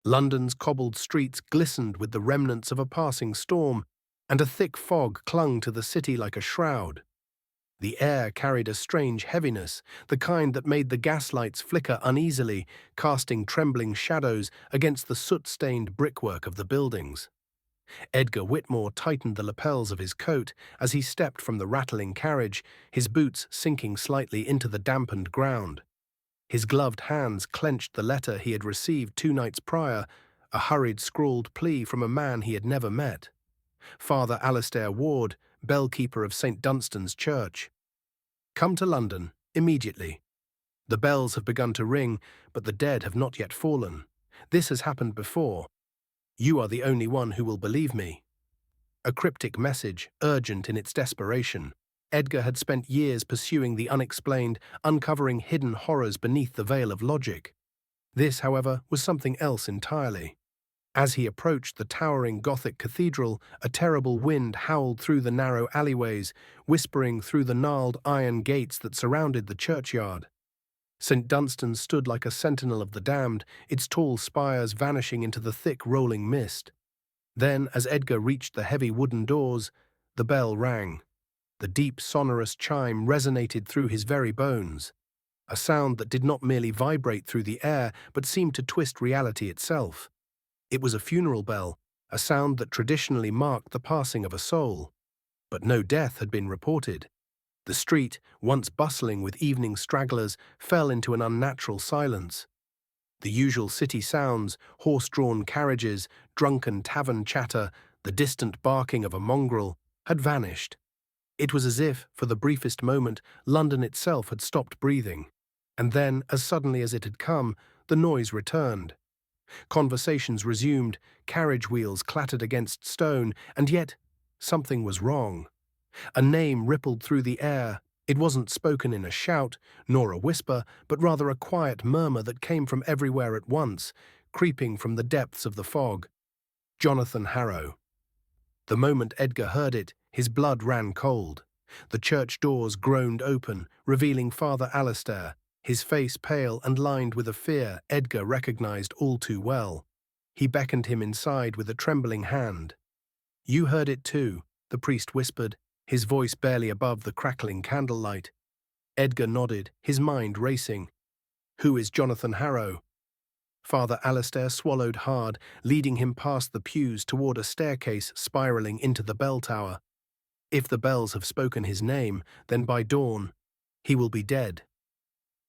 London's cobbled streets glistened with the remnants of a passing storm, and a thick fog clung to the city like a shroud. The air carried a strange heaviness, the kind that made the gaslights flicker uneasily, casting trembling shadows against the soot-stained brickwork of the buildings. Edgar Whitmore tightened the lapels of his coat as he stepped from the rattling carriage, his boots sinking slightly into the dampened ground. His gloved hands clenched the letter he had received 2 nights prior, a hurried scrawled plea from a man he had never met. Father Alastair Ward, bellkeeper of St. Dunstan's Church. Come to London, immediately. The bells have begun to ring, but the dead have not yet fallen. This has happened before. You are the only one who will believe me. A cryptic message, urgent in its desperation. Edgar had spent years pursuing the unexplained, uncovering hidden horrors beneath the veil of logic. This, however, was something else entirely. As he approached the towering Gothic cathedral, a terrible wind howled through the narrow alleyways, whispering through the gnarled iron gates that surrounded the churchyard. St. Dunstan's stood like a sentinel of the damned, its tall spires vanishing into the thick rolling mist. Then, as Edgar reached the heavy wooden doors, the bell rang. The deep, sonorous chime resonated through his very bones, a sound that did not merely vibrate through the air, but seemed to twist reality itself. It was a funeral bell, a sound that traditionally marked the passing of a soul. But no death had been reported. The street, once bustling with evening stragglers, fell into an unnatural silence. The usual city sounds, horse-drawn carriages, drunken tavern chatter, the distant barking of a mongrel, had vanished. It was as if, for the briefest moment, London itself had stopped breathing. And then, as suddenly as it had come, the noise returned. Conversations resumed, carriage wheels clattered against stone, and yet something was wrong. A name rippled through the air. It wasn't spoken in a shout, nor a whisper, but rather a quiet murmur that came from everywhere at once, creeping from the depths of the fog. Jonathan Harrow. The moment Edgar heard it, his blood ran cold. The church doors groaned open, revealing Father Alastair, his face pale and lined with a fear Edgar recognized all too well. He beckoned him inside with a trembling hand. "You heard it too," the priest whispered, his voice barely above the crackling candlelight. Edgar nodded, his mind racing. "Who is Jonathan Harrow?" Father Alastair swallowed hard, leading him past the pews toward a staircase spiraling into the bell tower. If the bells have spoken his name, then by dawn, he will be dead.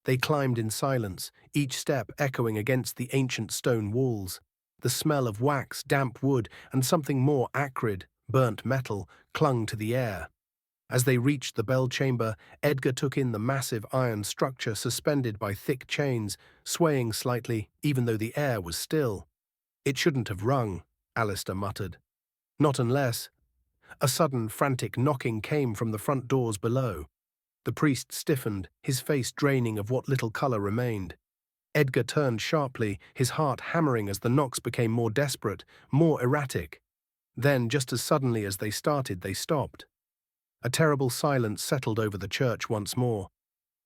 They climbed in silence, each step echoing against the ancient stone walls. The smell of wax, damp wood, and something more acrid, burnt metal, clung to the air. As they reached the bell chamber, Edgar took in the massive iron structure suspended by thick chains, swaying slightly, even though the air was still. "It shouldn't have rung," Alistair muttered. "Not unless—" A sudden, frantic knocking came from the front doors below. The priest stiffened, his face draining of what little color remained. Edgar turned sharply, his heart hammering as the knocks became more desperate, more erratic. Then, just as suddenly as they started, they stopped. A terrible silence settled over the church once more.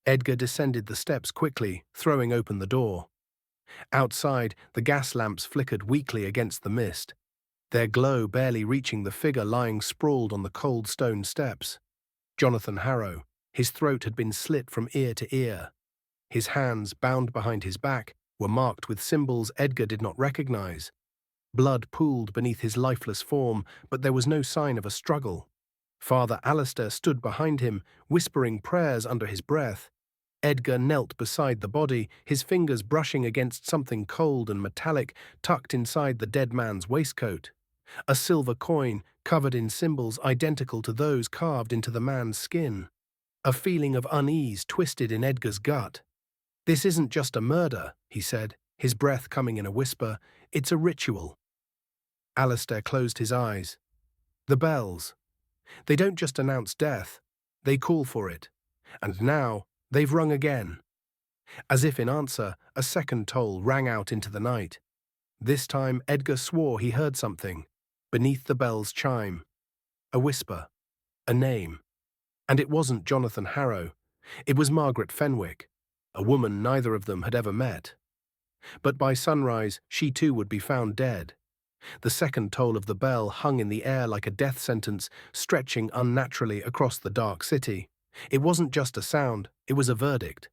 Edgar descended the steps quickly, throwing open the door. Outside, the gas lamps flickered weakly against the mist, their glow barely reaching the figure lying sprawled on the cold stone steps. Jonathan Harrow. His throat had been slit from ear to ear. His hands, bound behind his back, were marked with symbols Edgar did not recognize. Blood pooled beneath his lifeless form, but there was no sign of a struggle. Father Alastair stood behind him, whispering prayers under his breath. Edgar knelt beside the body, his fingers brushing against something cold and metallic tucked inside the dead man's waistcoat. A silver coin, covered in symbols identical to those carved into the man's skin. A feeling of unease twisted in Edgar's gut. "This isn't just a murder," he said, his breath coming in a whisper. "It's a ritual." Alastair closed his eyes. "The bells. They don't just announce death, they call for it. And now, they've rung again." As if in answer, a second toll rang out into the night. This time, Edgar swore he heard something. Beneath the bell's chime. A whisper. A name. And it wasn't Jonathan Harrow. It was Margaret Fenwick, a woman neither of them had ever met. But by sunrise, she too would be found dead. The second toll of the bell hung in the air like a death sentence, stretching unnaturally across the dark city. It wasn't just a sound, it was a verdict.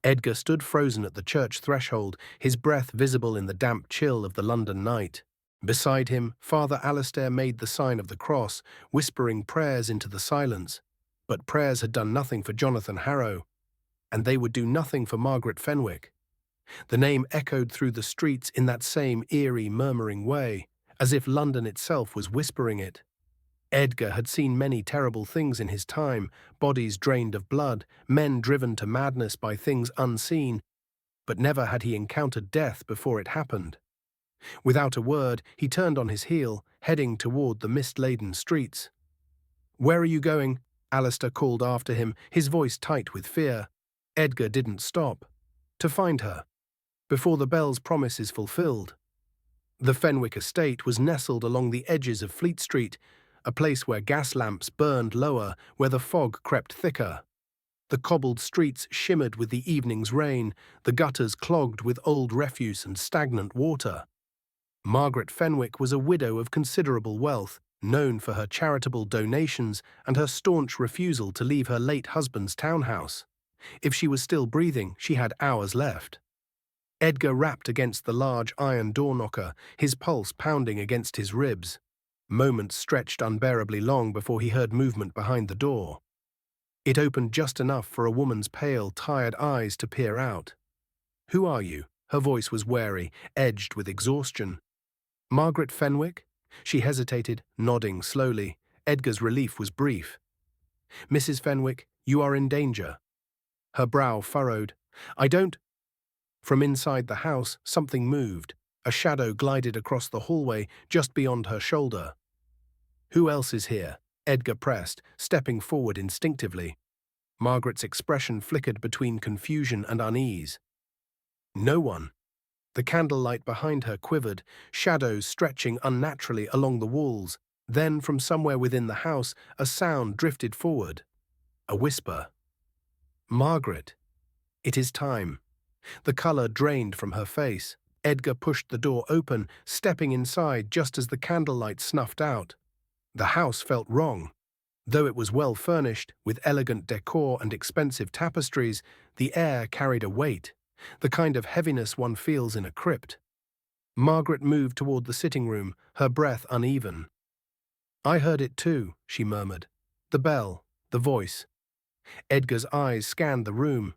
Edgar stood frozen at the church threshold, his breath visible in the damp chill of the London night. Beside him, Father Alistair made the sign of the cross, whispering prayers into the silence. But prayers had done nothing for Jonathan Harrow, and they would do nothing for Margaret Fenwick. The name echoed through the streets in that same eerie, murmuring way, as if London itself was whispering it. Edgar had seen many terrible things in his time, bodies drained of blood, men driven to madness by things unseen, but never had he encountered death before it happened. Without a word, he turned on his heel, heading toward the mist-laden streets. "Where are you going?" Alistair called after him, his voice tight with fear. Edgar didn't stop. "To find her, before the bell's promise is fulfilled." The Fenwick estate was nestled along the edges of Fleet Street, a place where gas lamps burned lower, where the fog crept thicker. The cobbled streets shimmered with the evening's rain, the gutters clogged with old refuse and stagnant water. Margaret Fenwick was a widow of considerable wealth, known for her charitable donations and her staunch refusal to leave her late husband's townhouse. If she was still breathing, she had hours left. Edgar rapped against the large iron door knocker, his pulse pounding against his ribs. Moments stretched unbearably long before he heard movement behind the door. It opened just enough for a woman's pale, tired eyes to peer out. "Who are you?" Her voice was wary, edged with exhaustion. "Margaret Fenwick?" She hesitated, nodding slowly. Edgar's relief was brief. "Mrs. Fenwick, you are in danger." Her brow furrowed. "I don't—" From inside the house, something moved. A shadow glided across the hallway just beyond her shoulder. "Who else is here?" Edgar pressed, stepping forward instinctively. Margaret's expression flickered between confusion and unease. "No one." The candlelight behind her quivered, shadows stretching unnaturally along the walls. Then, from somewhere within the house, a sound drifted forward. A whisper. "Margaret, it is time." The color drained from her face. Edgar pushed the door open, stepping inside just as the candlelight snuffed out. The house felt wrong. Though it was well furnished, with elegant decor and expensive tapestries, the air carried a weight, the kind of heaviness one feels in a crypt. Margaret moved toward the sitting room, her breath uneven. "I heard it too," she murmured. "The bell, the voice." Edgar's eyes scanned the room.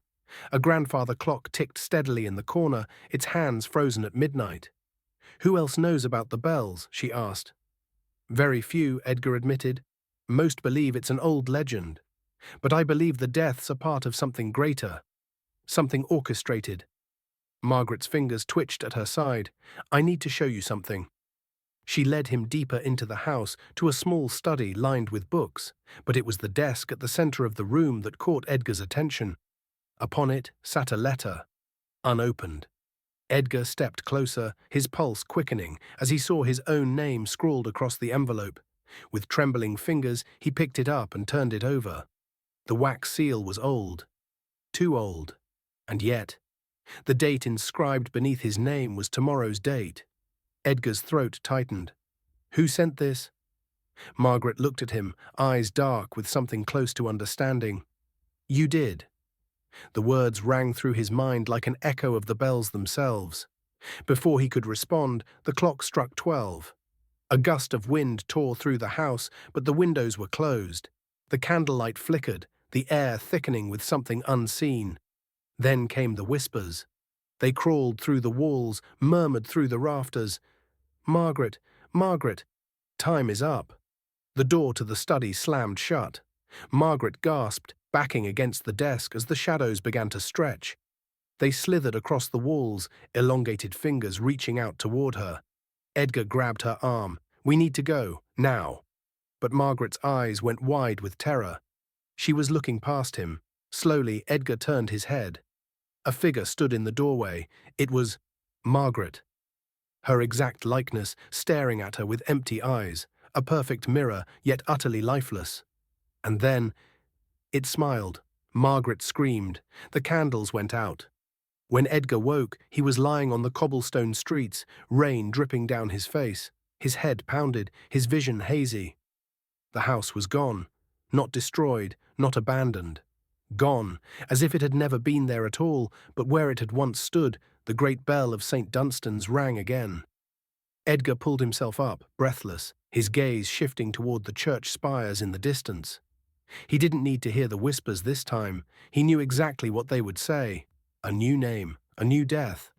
A grandfather clock ticked steadily in the corner, its hands frozen at midnight. "Who else knows about the bells?" she asked. "Very few," Edgar admitted. "Most believe it's an old legend. But I believe the deaths are part of something greater, something orchestrated." Margaret's fingers twitched at her side. "I need to show you something." She led him deeper into the house, to a small study lined with books, but it was the desk at the center of the room that caught Edgar's attention. Upon it sat a letter, unopened. Edgar stepped closer, his pulse quickening as he saw his own name scrawled across the envelope. With trembling fingers, he picked it up and turned it over. The wax seal was old, too old, and yet the date inscribed beneath his name was tomorrow's date. Edgar's throat tightened. "Who sent this?" Margaret looked at him, eyes dark with something close to understanding. "You did." The words rang through his mind like an echo of the bells themselves. Before he could respond, the clock struck 12. A gust of wind tore through the house, but the windows were closed. The candlelight flickered, the air thickening with something unseen. Then came the whispers. They crawled through the walls, murmured through the rafters. "Margaret, Margaret, time is up." The door to the study slammed shut. Margaret gasped, backing against the desk as the shadows began to stretch. They slithered across the walls, elongated fingers reaching out toward her. Edgar grabbed her arm. "We need to go, now." But Margaret's eyes went wide with terror. She was looking past him. Slowly, Edgar turned his head. A figure stood in the doorway. It was Margaret. Her exact likeness, staring at her with empty eyes, a perfect mirror, yet utterly lifeless. And then it smiled. Margaret screamed. The candles went out. When Edgar woke, he was lying on the cobblestone streets, rain dripping down his face, his head pounded, his vision hazy. The house was gone, not destroyed, not abandoned. Gone, as if it had never been there at all, but where it had once stood, the great bell of St. Dunstan's rang again. Edgar pulled himself up, breathless, his gaze shifting toward the church spires in the distance. He didn't need to hear the whispers this time. He knew exactly what they would say. A new name, a new death.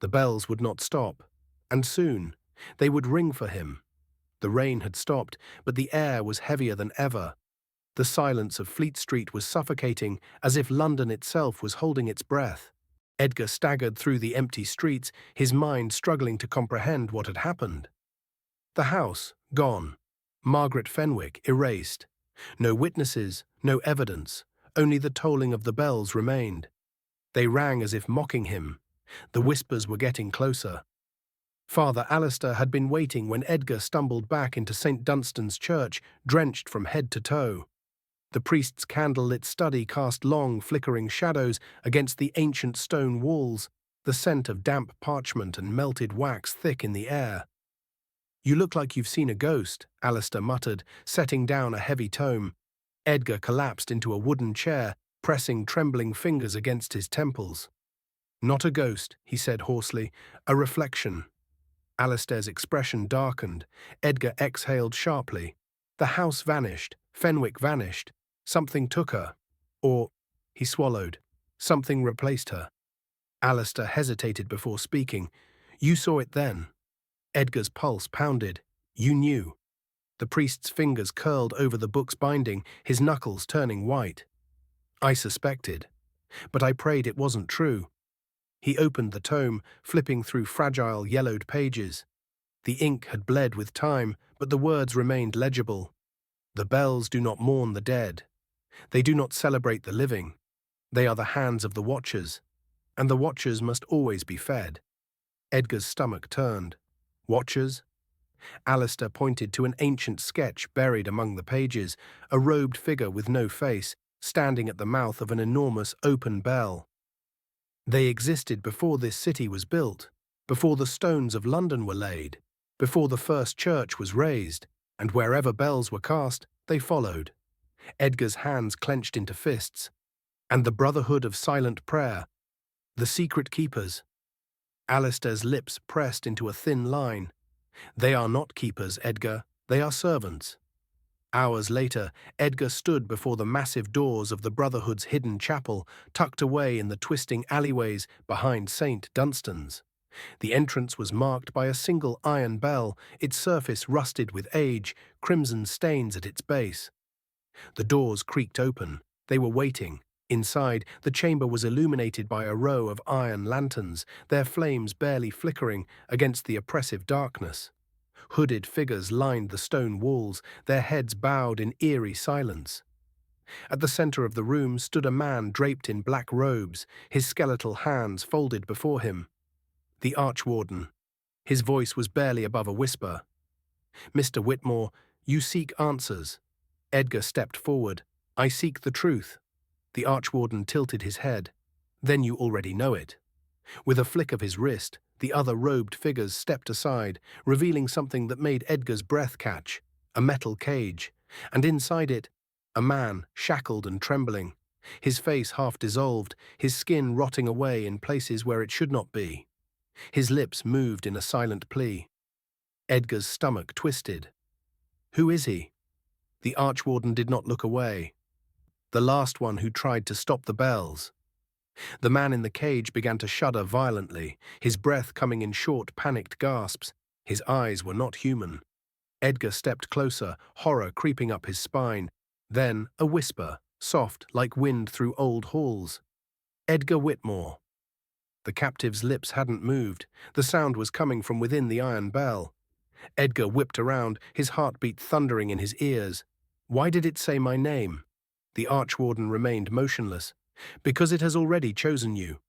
The bells would not stop. And soon, they would ring for him. The rain had stopped, but the air was heavier than ever. The silence of Fleet Street was suffocating, as if London itself was holding its breath. Edgar staggered through the empty streets, his mind struggling to comprehend what had happened. The house, gone. Margaret Fenwick, erased. No witnesses, no evidence. Only the tolling of the bells remained. They rang as if mocking him. The whispers were getting closer. Father Alistair had been waiting when Edgar stumbled back into St. Dunstan's church, drenched from head to toe. The priest's candle-lit study cast long, flickering shadows against the ancient stone walls, the scent of damp parchment and melted wax thick in the air. "You look like you've seen a ghost," Alistair muttered, setting down a heavy tome. Edgar collapsed into a wooden chair, pressing trembling fingers against his temples. "Not a ghost," he said hoarsely, "a reflection." Alistair's expression darkened. Edgar exhaled sharply. The house vanished. Fenwick vanished. Something took her. Or, he swallowed, something replaced her. Alistair hesitated before speaking. "You saw it then." Edgar's pulse pounded. "You knew." The priest's fingers curled over the book's binding, his knuckles turning white. "I suspected. But I prayed it wasn't true." He opened the tome, flipping through fragile, yellowed pages. The ink had bled with time, but the words remained legible. "The bells do not mourn the dead. They do not celebrate the living. They are the hands of the watchers, and the watchers must always be fed." Edgar's stomach turned. "Watchers?" Alistair pointed to an ancient sketch buried among the pages, a robed figure with no face, standing at the mouth of an enormous open bell. "They existed before this city was built, before the stones of London were laid, before the first church was raised, and wherever bells were cast, they followed." Edgar's hands clenched into fists. "And the Brotherhood of Silent Prayer, the secret keepers." Alistair's lips pressed into a thin line. "They are not keepers, Edgar. They are servants." Hours later, Edgar stood before the massive doors of the Brotherhood's hidden chapel, tucked away in the twisting alleyways behind St. Dunstan's. The entrance was marked by a single iron bell, its surface rusted with age, crimson stains at its base. The doors creaked open. They were waiting. Inside, the chamber was illuminated by a row of iron lanterns, their flames barely flickering against the oppressive darkness. Hooded figures lined the stone walls, their heads bowed in eerie silence. At the center of the room stood a man draped in black robes, his skeletal hands folded before him. The Archwarden. His voice was barely above a whisper. "Mr. Whitmore, you seek answers." Edgar stepped forward. "I seek the truth." The Archwarden tilted his head. "Then you already know it." With a flick of his wrist, the other robed figures stepped aside, revealing something that made Edgar's breath catch, a metal cage, and inside it, a man, shackled and trembling, his face half dissolved, his skin rotting away in places where it should not be. His lips moved in a silent plea. Edgar's stomach twisted. "Who is he?" The Archwarden did not look away. "The last one who tried to stop the bells." The man in the cage began to shudder violently, his breath coming in short, panicked gasps. His eyes were not human. Edgar stepped closer, horror creeping up his spine. Then a whisper, soft like wind through old halls. "Edgar Whitmore." The captive's lips hadn't moved. The sound was coming from within the iron bell. Edgar whipped around, his heartbeat thundering in his ears. Why did it say my name? The Archwarden remained motionless. "Because it has already chosen you."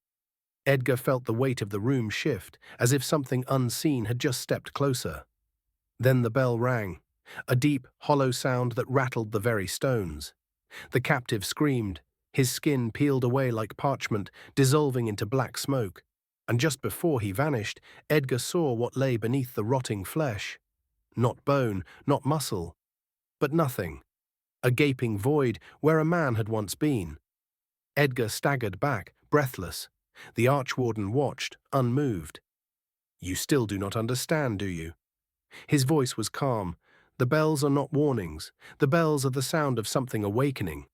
Edgar felt the weight of the room shift, as if something unseen had just stepped closer. Then the bell rang, a deep, hollow sound that rattled the very stones. The captive screamed. His skin peeled away like parchment, dissolving into black smoke. And just before he vanished, Edgar saw what lay beneath the rotting flesh. Not bone, not muscle, but nothing. A gaping void where a man had once been. Edgar staggered back, breathless. The Archwarden watched, unmoved. "You still do not understand, do you?" His voice was calm. "The bells are not warnings. The bells are the sound of something awakening."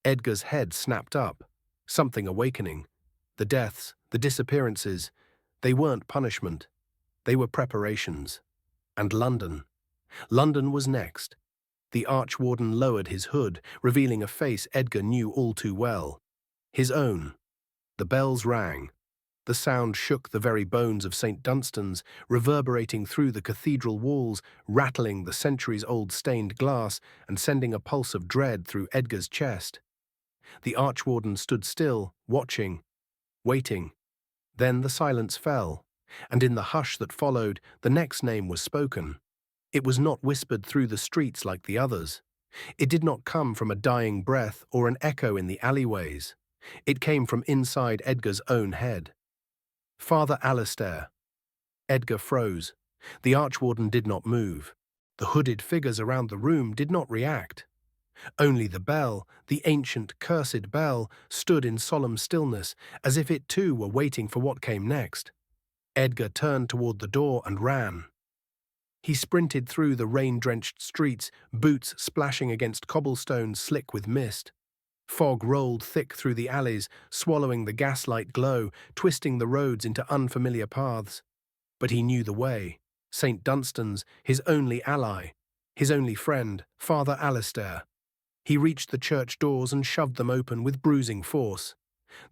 Edgar's head snapped up. Something awakening. The deaths, the disappearances, they weren't punishment. They were preparations. And London. London was next. The Archwarden lowered his hood, revealing a face Edgar knew all too well. His own. The bells rang. The sound shook the very bones of St. Dunstan's, reverberating through the cathedral walls, rattling the centuries-old stained glass and sending a pulse of dread through Edgar's chest. The Archwarden stood still, watching, waiting. Then the silence fell, and in the hush that followed, the next name was spoken. It was not whispered through the streets like the others. It did not come from a dying breath or an echo in the alleyways. It came from inside Edgar's own head. "Father Alistair." Edgar froze. The Archwarden did not move. The hooded figures around the room did not react. Only the bell, the ancient, cursed bell, stood in solemn stillness, as if it too were waiting for what came next. Edgar turned toward the door and ran. He sprinted through the rain-drenched streets, boots splashing against cobblestones slick with mist. Fog rolled thick through the alleys, swallowing the gaslight glow, twisting the roads into unfamiliar paths. But he knew the way. St. Dunstan's, his only ally, his only friend, Father Alistair. He reached the church doors and shoved them open with bruising force.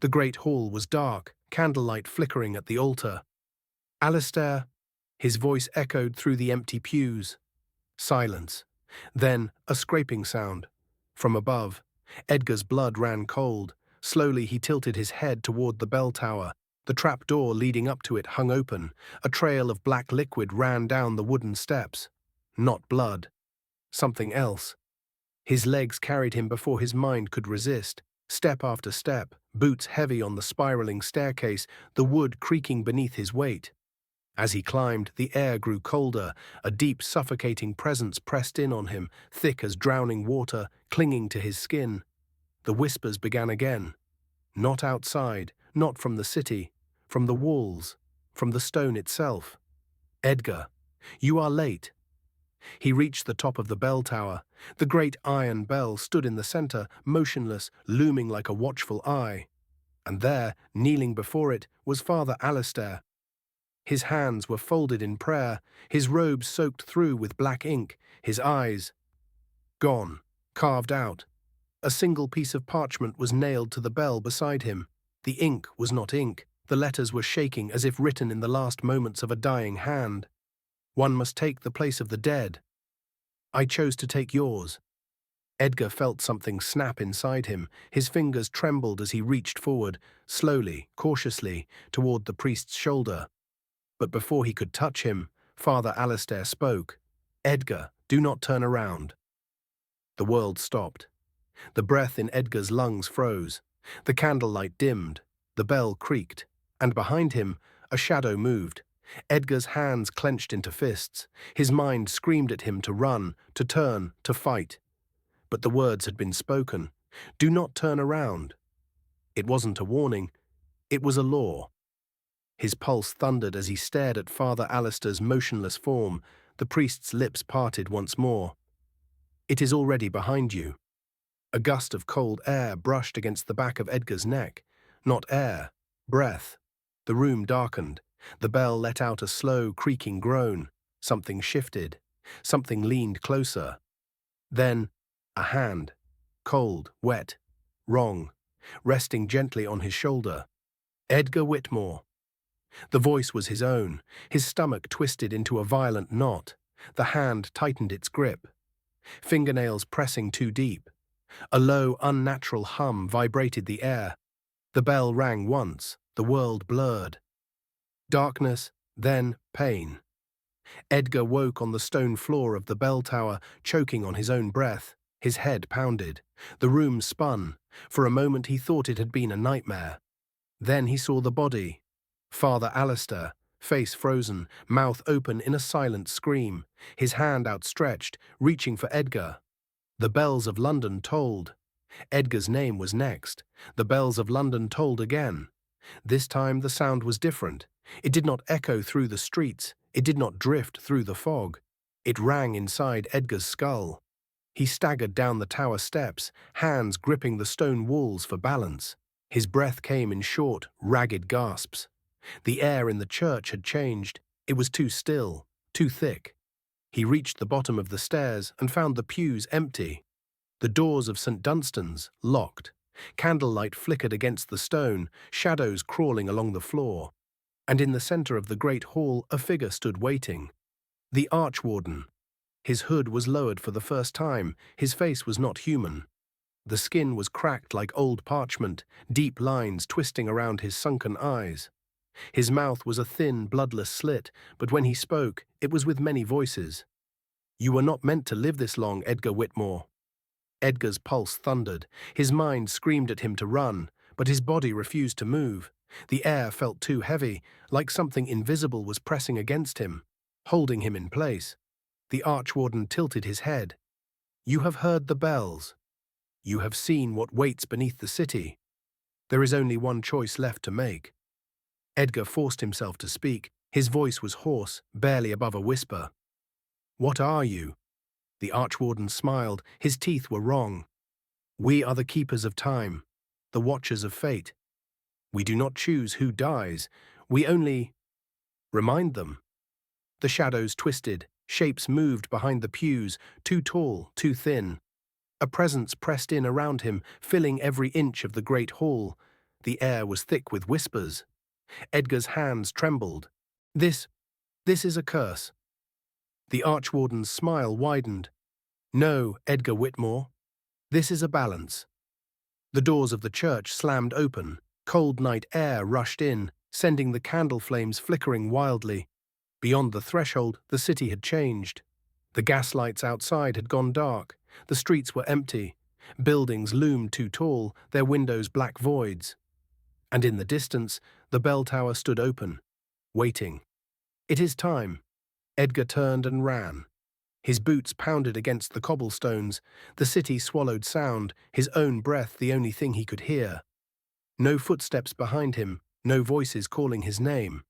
The great hall was dark, candlelight flickering at the altar. "Alistair," his voice echoed through the empty pews. Silence. Then a scraping sound. From above, Edgar's blood ran cold. Slowly he tilted his head toward the bell tower. The trap door leading up to it hung open. A trail of black liquid ran down the wooden steps. Not blood. Something else. His legs carried him before his mind could resist. Step after step, boots heavy on the spiraling staircase, the wood creaking beneath his weight. As he climbed, the air grew colder. A deep, suffocating presence pressed in on him, thick as drowning water, clinging to his skin. The whispers began again. Not outside, not from the city, from the walls, from the stone itself. "Edgar, you are late." He reached the top of the bell tower. The great iron bell stood in the center, motionless, looming like a watchful eye. And there, kneeling before it, was Father Alistair. His hands were folded in prayer, his robes soaked through with black ink, his eyes gone, carved out. A single piece of parchment was nailed to the bell beside him. The ink was not ink. The letters were shaking as if written in the last moments of a dying hand. "One must take the place of the dead. I chose to take yours." Edgar felt something snap inside him. His fingers trembled as he reached forward, slowly, cautiously, toward the priest's shoulder. But before he could touch him, Father Alistair spoke. "Edgar, do not turn around." The world stopped. The breath in Edgar's lungs froze. The candlelight dimmed. The bell creaked. And behind him, a shadow moved. Edgar's hands clenched into fists. His mind screamed at him to run, to turn, to fight. But the words had been spoken. "Do not turn around." It wasn't a warning. It was a law. His pulse thundered as he stared at Father Alistair's motionless form. The priest's lips parted once more. "It is already behind you." A gust of cold air brushed against the back of Edgar's neck. Not air, breath. The room darkened. The bell let out a slow, creaking groan. Something shifted. Something leaned closer. Then, a hand. Cold, wet, wrong, resting gently on his shoulder. Edgar Whitmore. The voice was his own. His stomach twisted into a violent knot. The hand tightened its grip. Fingernails pressing too deep. A low, unnatural hum vibrated the air. The bell rang once. The world blurred. Darkness, then pain. Edgar woke on the stone floor of the bell tower, choking on his own breath. His head pounded. The room spun. For a moment he thought it had been a nightmare. Then he saw the body. Father Alistair, face frozen, mouth open in a silent scream, his hand outstretched, reaching for Edgar. The bells of London tolled. Edgar's name was next. The bells of London tolled again. This time the sound was different. It did not echo through the streets. It did not drift through the fog. It rang inside Edgar's skull. He staggered down the tower steps, hands gripping the stone walls for balance. His breath came in short, ragged gasps. The air in the church had changed. It was too still, too thick. He reached the bottom of the stairs and found the pews empty. The doors of St. Dunstan's locked. Candlelight flickered against the stone, shadows crawling along the floor. And in the centre of the great hall a figure stood waiting. The Archwarden. His hood was lowered for the first time. His face was not human. The skin was cracked like old parchment, deep lines twisting around his sunken eyes. His mouth was a thin, bloodless slit, but when he spoke, it was with many voices. "You were not meant to live this long, Edgar Whitmore." Edgar's pulse thundered. His mind screamed at him to run, but his body refused to move. The air felt too heavy, like something invisible was pressing against him, holding him in place. The Archwarden tilted his head. "You have heard the bells. You have seen what waits beneath the city. There is only one choice left to make." Edgar forced himself to speak. His voice was hoarse, barely above a whisper. "What are you?" The Archwarden smiled. His teeth were wrong. "We are the keepers of time, the watchers of fate. We do not choose who dies. We only remind them." The shadows twisted. Shapes moved behind the pews, too tall, too thin. A presence pressed in around him, filling every inch of the great hall. The air was thick with whispers. Edgar's hands trembled. This is a curse." The Archwarden's smile widened. "No, Edgar Whitmore. This is a balance." The doors of the church slammed open. Cold night air rushed in, sending the candle flames flickering wildly. Beyond the threshold, the city had changed. The gaslights outside had gone dark. The streets were empty. Buildings loomed too tall, their windows black voids. And in the distance, the bell tower stood open, waiting. "It is time." Edgar turned and ran. His boots pounded against the cobblestones. The city swallowed sound, his own breath the only thing he could hear. No footsteps behind him, no voices calling his name.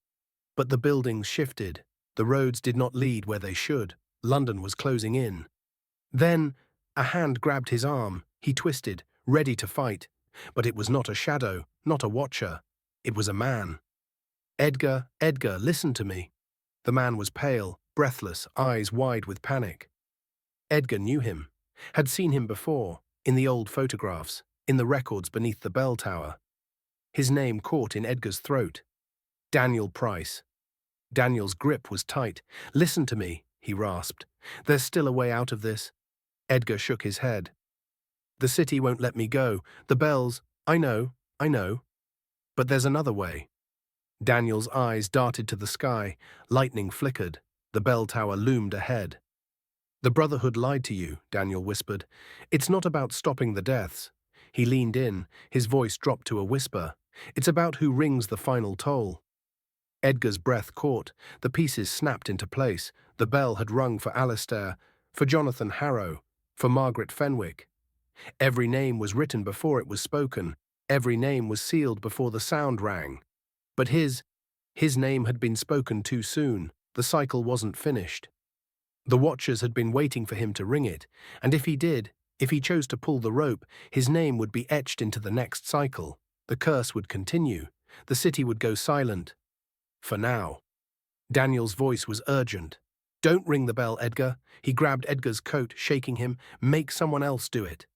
But the buildings shifted. The roads did not lead where they should. London was closing in. Then, a hand grabbed his arm. He twisted, ready to fight. But it was not a shadow, not a watcher. It was a man. "Edgar, Edgar, listen to me." The man was pale, breathless, eyes wide with panic. Edgar knew him, had seen him before, in the old photographs, in the records beneath the bell tower. His name caught in Edgar's throat. Daniel Price. Daniel's grip was tight. "Listen to me," he rasped. "There's still a way out of this." Edgar shook his head. "The city won't let me go. The bells, I know. But there's another way." Daniel's eyes darted to the sky. Lightning flickered. The bell tower loomed ahead. "The Brotherhood lied to you," Daniel whispered. "It's not about stopping the deaths." He leaned in, his voice dropped to a whisper. "It's about who rings the final toll." Edgar's breath caught. The pieces snapped into place. The bell had rung for Alistair, for Jonathan Harrow, for Margaret Fenwick. Every name was written before it was spoken. Every name was sealed before the sound rang. But his name had been spoken too soon. The cycle wasn't finished. The watchers had been waiting for him to ring it, and if he chose to pull the rope, his name would be etched into the next cycle. The curse would continue. The city would go silent. For now. Daniel's voice was urgent. "Don't ring the bell, Edgar." He grabbed Edgar's coat, shaking him. "Make someone else do it."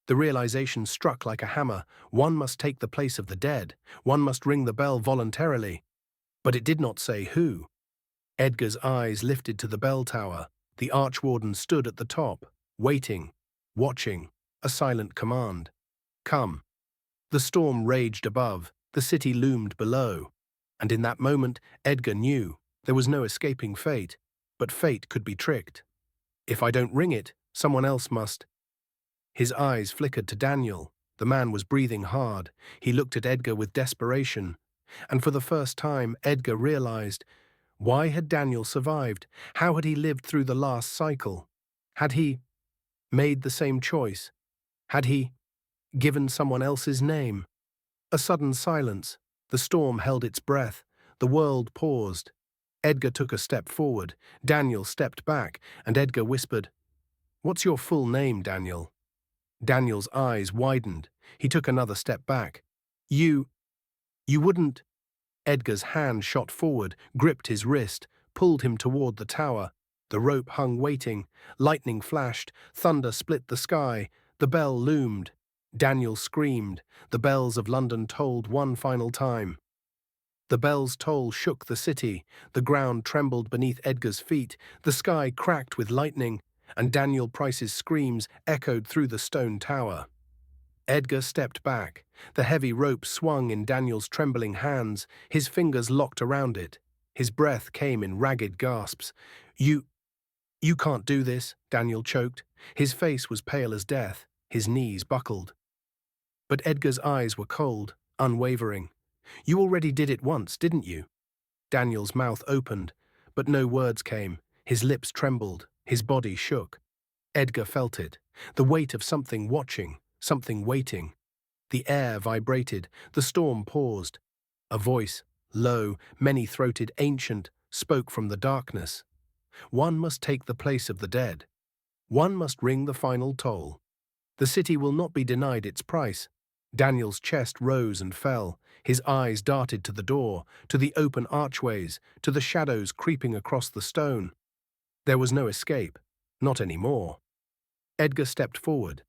The realization struck like a hammer. One must take the place of the dead. One must ring the bell voluntarily. But it did not say who. Edgar's eyes lifted to the bell tower. The Archwarden stood at the top, waiting, watching, a silent command. "Come." The storm raged above. The city loomed below. And in that moment, Edgar knew there was no escaping fate, but fate could be tricked. "If I don't ring it, someone else must." His eyes flickered to Daniel. The man was breathing hard. He looked at Edgar with desperation. And for the first time, Edgar realized, why had Daniel survived? How had he lived through the last cycle? Had he made the same choice? Had he given someone else's name? A sudden silence. The storm held its breath. The world paused. Edgar took a step forward. Daniel stepped back, and Edgar whispered, "What's your full name, Daniel?" Daniel's eyes widened. He took another step back. You wouldn't." Edgar's hand shot forward, gripped his wrist, pulled him toward the tower. The rope hung waiting. Lightning flashed. Thunder split the sky. The bell loomed. Daniel screamed. The bells of London tolled one final time. The bell's toll shook the city. The ground trembled beneath Edgar's feet. The sky cracked with lightning, and Daniel Price's screams echoed through the stone tower. Edgar stepped back. The heavy rope swung in Daniel's trembling hands. His fingers locked around it. His breath came in ragged gasps. You can't do this," Daniel choked. His face was pale as death. His knees buckled. But Edgar's eyes were cold, unwavering. "You already did it once, didn't you?" Daniel's mouth opened, but no words came. His lips trembled. His body shook. Edgar felt it, the weight of something watching, something waiting. The air vibrated. The storm paused. A voice, low, many-throated, ancient, spoke from the darkness. One must take the place of the dead. One must ring the final toll. The city will not be denied its price. Daniel's chest rose and fell. His eyes darted to the door, to the open archways, to the shadows creeping across the stone. There was no escape. Not anymore. Edgar stepped forward.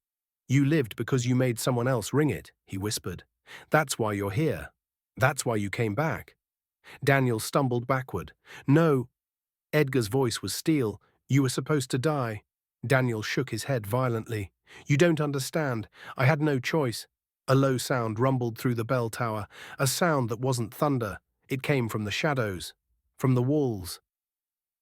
"You lived because you made someone else ring it," he whispered. "That's why you're here. That's why you came back." Daniel stumbled backward. "No." Edgar's voice was steel. "You were supposed to die." Daniel shook his head violently. "You don't understand. I had no choice." A low sound rumbled through the bell tower, a sound that wasn't thunder. It came from the shadows, from the walls.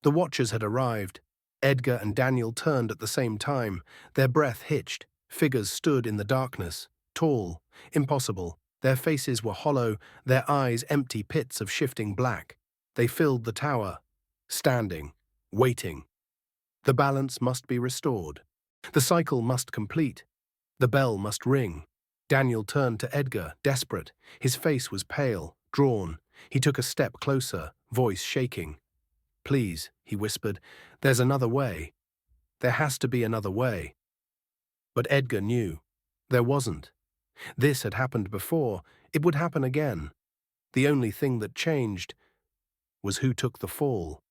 The watchers had arrived. Edgar and Daniel turned at the same time. Their breath hitched. Figures stood in the darkness, tall, impossible. Their faces were hollow, their eyes empty pits of shifting black. They filled the tower, standing, waiting. The balance must be restored. The cycle must complete. The bell must ring. Daniel turned to Edgar, desperate. His face was pale, drawn. He took a step closer, voice shaking. "Please," he whispered, "there's another way. There has to be another way." But Edgar knew. There wasn't. This had happened before. It would happen again. The only thing that changed was who took the fall.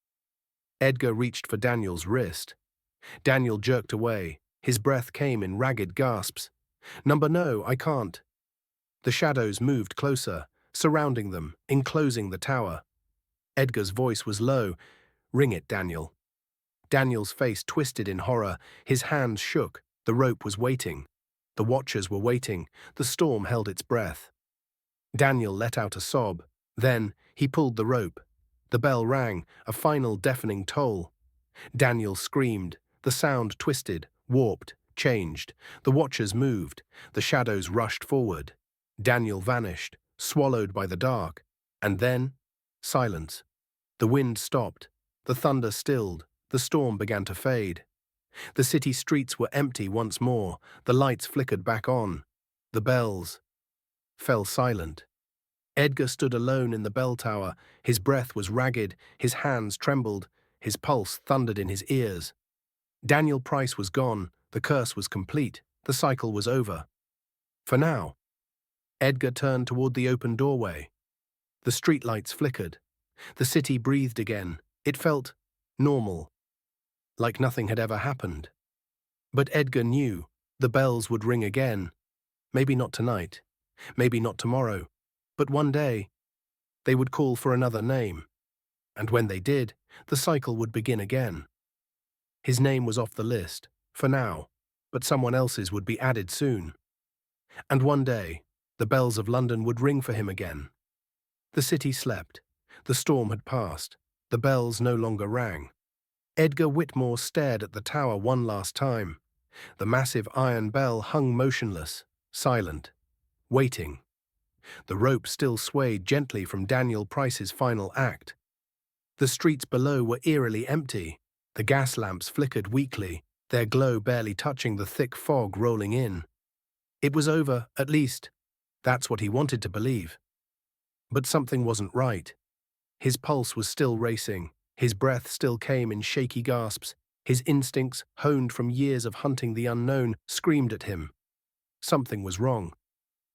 Edgar reached for Daniel's wrist. Daniel jerked away. His breath came in ragged gasps. No, I can't." The shadows moved closer, surrounding them, enclosing the tower. Edgar's voice was low. "Ring it, Daniel." Daniel's face twisted in horror. His hands shook. The rope was waiting. The watchers were waiting. The storm held its breath. Daniel let out a sob. Then he pulled the rope. The bell rang, a final deafening toll. Daniel screamed. The sound twisted, warped, changed. The watchers moved. The shadows rushed forward. Daniel vanished, swallowed by the dark. And then, silence. The wind stopped. The thunder stilled. The storm began to fade. The city streets were empty once more. The lights flickered back on. The bells fell silent. Edgar stood alone in the bell tower. His breath was ragged. His hands trembled. His pulse thundered in his ears. Daniel Price was gone. The curse was complete. The cycle was over. For now. Edgar turned toward the open doorway. The streetlights flickered. The city breathed again. It felt normal, like nothing had ever happened. But Edgar knew the bells would ring again. Maybe not tonight, maybe not tomorrow, but one day they would call for another name. And when they did, the cycle would begin again. His name was off the list, for now, but someone else's would be added soon. And one day, the bells of London would ring for him again. The city slept. The storm had passed. The bells no longer rang. Edgar Whitmore stared at the tower one last time. The massive iron bell hung motionless, silent, waiting. The rope still swayed gently from Daniel Price's final act. The streets below were eerily empty. The gas lamps flickered weakly, their glow barely touching the thick fog rolling in. It was over, at least. That's what he wanted to believe. But something wasn't right. His pulse was still racing. His breath still came in shaky gasps. His instincts, honed from years of hunting the unknown, screamed at him. Something was wrong.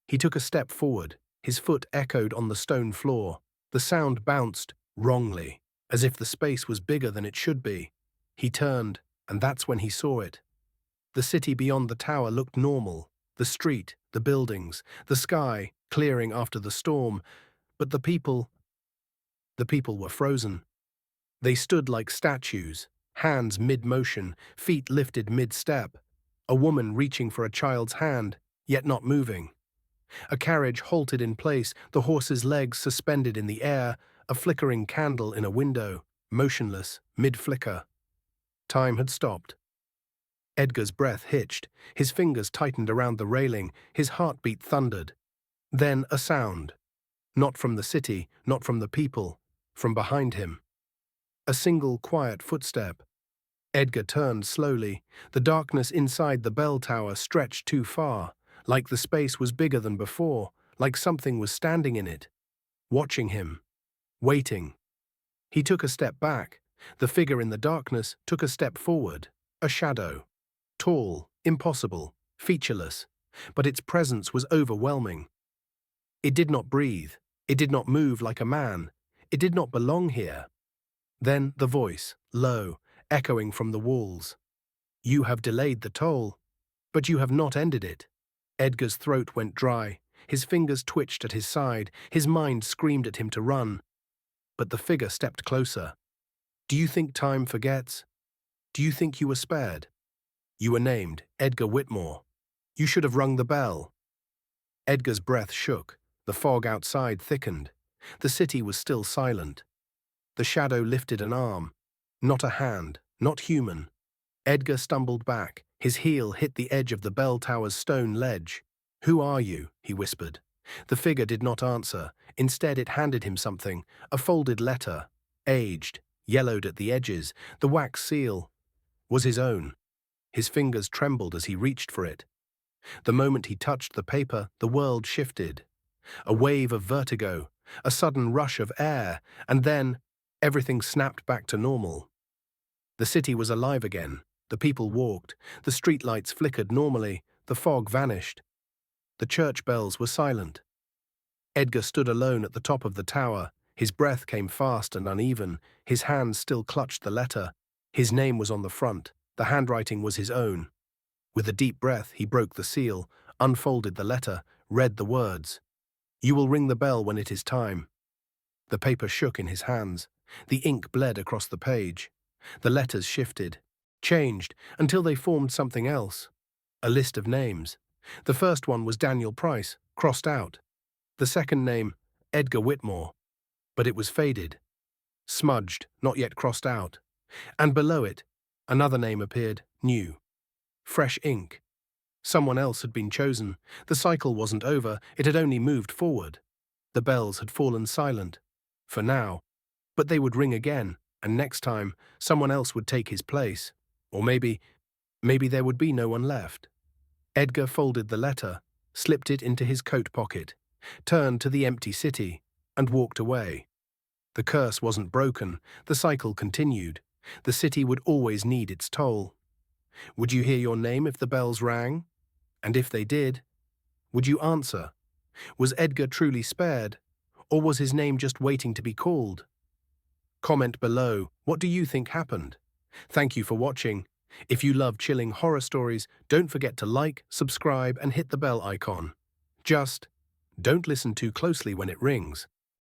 He took a step forward. His foot echoed on the stone floor. The sound bounced, wrongly, as if the space was bigger than it should be. He turned, and that's when he saw it. The city beyond the tower looked normal. The street, the buildings, the sky, clearing after the storm. But the people were frozen. They stood like statues, hands mid-motion, feet lifted mid-step. A woman reaching for a child's hand, yet not moving. A carriage halted in place, the horse's legs suspended in the air, a flickering candle in a window, motionless, mid-flicker. Time had stopped. Edgar's breath hitched, his fingers tightened around the railing, his heartbeat thundered. Then a sound. Not from the city, not from the people, from behind him. A single quiet footstep. Edgar turned slowly. The darkness inside the bell tower stretched too far, like the space was bigger than before, like something was standing in it, watching him, waiting. He took a step back. The figure in the darkness took a step forward, a shadow. Tall, impossible, featureless, but its presence was overwhelming. It did not breathe. It did not move like a man. It did not belong here. Then the voice, low, echoing from the walls. "You have delayed the toll, but you have not ended it." Edgar's throat went dry. His fingers twitched at his side. His mind screamed at him to run. But the figure stepped closer. "Do you think time forgets? Do you think you were spared? You were named Edgar Whitmore. You should have rung the bell." Edgar's breath shook. The fog outside thickened. The city was still silent. The shadow lifted an arm. Not a hand, not human. Edgar stumbled back. His heel hit the edge of the bell tower's stone ledge. "Who are you?" he whispered. The figure did not answer. Instead, it handed him something, a folded letter, aged, yellowed at the edges. The wax seal was his own. His fingers trembled as he reached for it. The moment he touched the paper, the world shifted. A wave of vertigo, a sudden rush of air, and then everything snapped back to normal. The city was alive again. The people walked. The streetlights flickered normally. The fog vanished. The church bells were silent. Edgar stood alone at the top of the tower. His breath came fast and uneven. His hands still clutched the letter. His name was on the front. The handwriting was his own. With a deep breath, he broke the seal, unfolded the letter, read the words. "You will ring the bell when it is time." The paper shook in his hands. The ink bled across the page. The letters shifted, changed, until they formed something else. A list of names. The first one was Daniel Price, crossed out. The second name, Edgar Whitmore. But it was faded, smudged, not yet crossed out. And below it, another name appeared, new. Fresh ink. Someone else had been chosen. The cycle wasn't over, it had only moved forward. The bells had fallen silent. For now. But they would ring again, and next time, someone else would take his place. Or maybe there would be no one left. Edgar folded the letter, slipped it into his coat pocket, turned to the empty city, and walked away. The curse wasn't broken. The cycle continued. The city would always need its toll. Would you hear your name if the bells rang? And if they did, would you answer? Was Edgar truly spared, or was his name just waiting to be called? Comment below, what do you think happened? Thank you for watching. If you love chilling horror stories, don't forget to like, subscribe, and hit the bell icon. Just don't listen too closely when it rings.